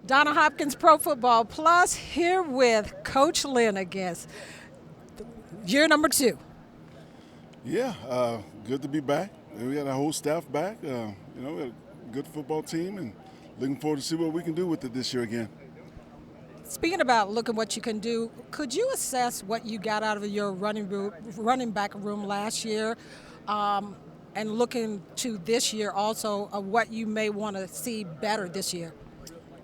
Donna Hopkins, Pro Football Plus, here with Coach Lynn again. Year number two. Yeah, good to be back. We got our whole staff back. We got a good football team, and looking forward to see what we can do with it this year again. Speaking about looking what you can do, could you assess what you got out of your running back room last year, um, and looking to this year also, what you may want to see better this year?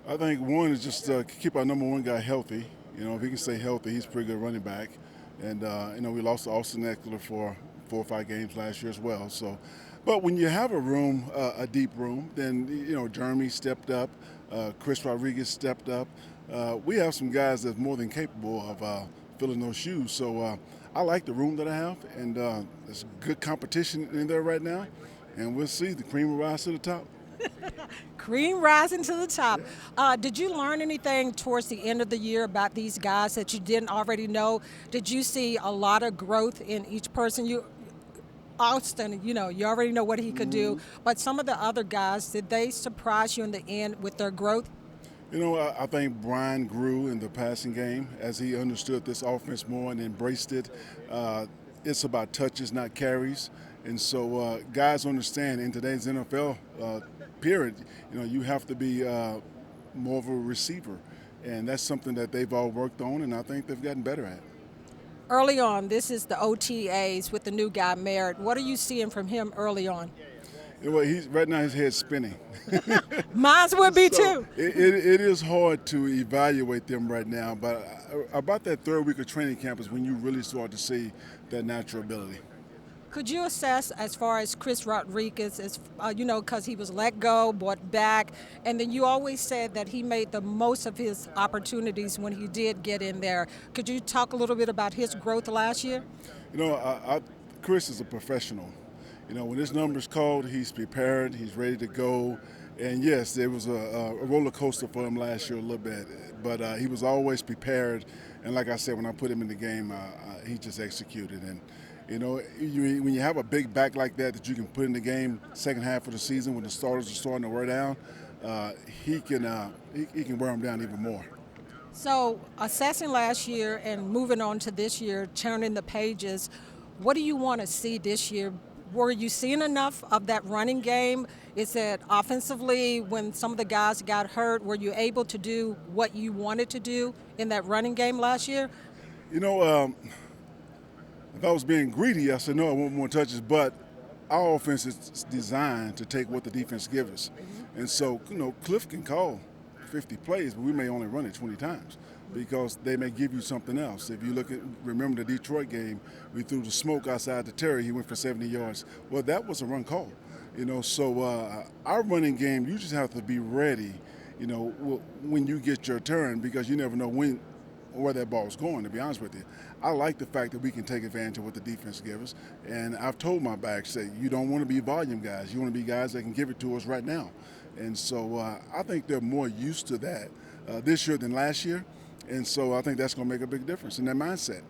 I think one is just keep our number one guy healthy. If he can stay healthy, he's a pretty good running back. And we lost Austin Eckler for 4 or 5 games last year as well. So, but when you have a room, a deep room, then Jeremy stepped up, Chris Rodriguez stepped up. We have some guys that's more than capable of filling those shoes. So I like the room that I have, and there's good competition in there right now. And we'll see the cream will rise to the top. Cream rising to the top. Did you learn anything towards the end of the year about these guys that you didn't already know? Did you see a lot of growth in each person? Austin, you already know what he could do, but some of the other guys, did they surprise you in the end with their growth? I think Brian grew in the passing game as he understood this offense more and embraced it. It's about touches, not carries. And so guys understand in today's NFL period, you have to be more of a receiver. And that's something that they've all worked on, and I think they've gotten better at. Early on, this is the OTAs with the new guy, Merritt. What are you seeing from him early on? He's right now his head's spinning. Mine would be So too. it is hard to evaluate them right now, but about that third week of training camp is when you really start to see that natural ability. Could you assess as far as Chris Rodriguez, because he was let go, brought back, and then you always said that he made the most of his opportunities when he did get in there. Could you talk a little bit about his growth last year? Chris is a professional. When his number's called, he's prepared, he's ready to go. And yes, there was a roller coaster for him last year a little bit, but he was always prepared. And like I said, when I put him in the game, he just executed. And when you have a big back like that you can put in the game second half of the season when the starters are starting to wear down, he can wear them down even more. So, assessing last year and moving on to this year, turning the pages, what do you want to see this year? Were you seeing enough of that running game? Is it offensively when some of the guys got hurt? Were you able to do what you wanted to do in that running game last year? You know, um, if I was being greedy, I said no, I want more touches. But our offense is designed to take what the defense gives us, and so Cliff can call 50 plays, but we may only run it 20 times because they may give you something else. If you remember the Detroit game, we threw the smoke outside to Terry. He went for 70 yards. Well, that was a run call. So our running game, you just have to be ready. When you get your turn because you never know where that ball's going, to be honest with you. I like the fact that we can take advantage of what the defense gives us. And I've told my backs that you don't want to be volume guys. You want to be guys that can give it to us right now. And so I think they're more used to that this year than last year. And so I think that's going to make a big difference in their mindset.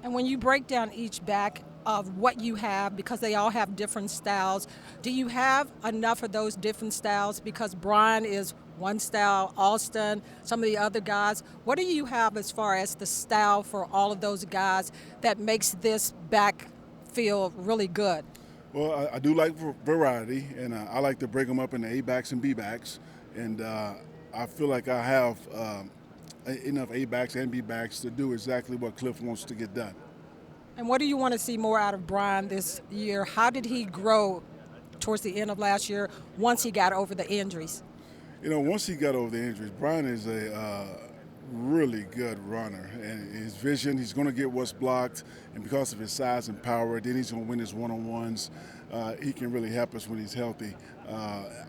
And when you break down each back of what you have, because they all have different styles, do you have enough of those different styles? Because Brian is one style, Austin, some of the other guys. What do you have as far as the style for all of those guys that makes this back feel really good? Well, I do like variety, and I like to break them up into A backs and B backs. And I feel like I have enough A backs and B backs to do exactly what Cliff wants to get done. And what do you want to see more out of Brian this year? How did he grow towards the end of last year once he got over the injuries? Once he got over the injuries, Brian is a really good runner. And his vision, he's going to get what's blocked. And because of his size and power, then he's going to win his one-on-ones. He can really help us when he's healthy.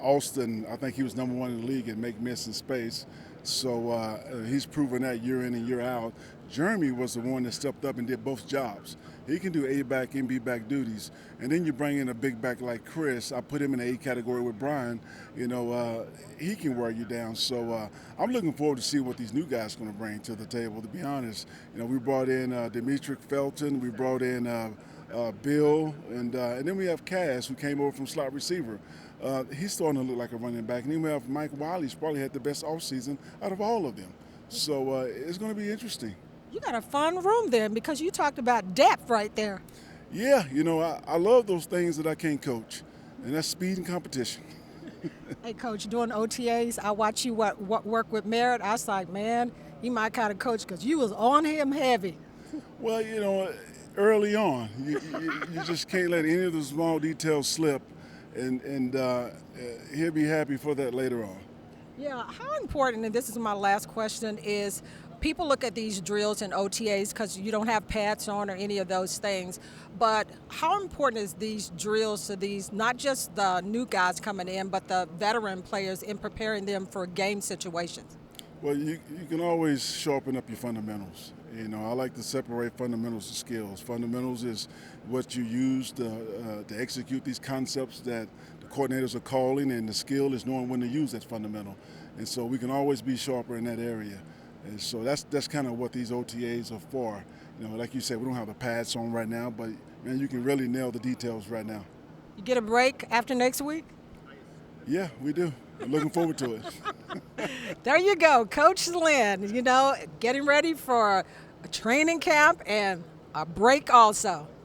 Austin, I think he was number one in the league at make miss in space. So he's proven that year in and year out. Jeremy was the one that stepped up and did both jobs. He can do A back and B back duties. And then you bring in a big back like Chris. I put him in the A category with Brian. He can wear you down. So I'm looking forward to see what these new guys are going to bring to the table. To be honest, we brought in Demetric Felton. We brought in Bill, and then we have Cass, who came over from slot receiver. He's starting to look like a running back. And then we have Mike Wiley's probably had the best offseason out of all of them. So it's going to be interesting. You got a fun room then because you talked about depth right there. Yeah, I love those things that I can't coach, and that's speed and competition. Hey, Coach, doing OTAs, I watch you work with Merritt. I was like, man, he my kind of coach because you was on him heavy. Well, early on, you just can't let any of the small details slip, and he'll be happy for that later on. Yeah, how important, and this is my last question, is people look at these drills and OTAs because you don't have pads on or any of those things, but how important is these drills to these, not just the new guys coming in, but the veteran players in preparing them for game situations? Well, you can always sharpen up your fundamentals. I like to separate fundamentals to skills. Fundamentals is what you use to execute these concepts that the coordinators are calling, and the skill is knowing when to use that fundamental. And so we can always be sharper in that area. And so that's kind of what these OTAs are for. Like you said, we don't have the pads on right now, but man, you can really nail the details right now. You get a break after next week? Yeah, we do. I'm looking forward to it. There you go, Coach Lynn, getting ready for a training camp and a break also.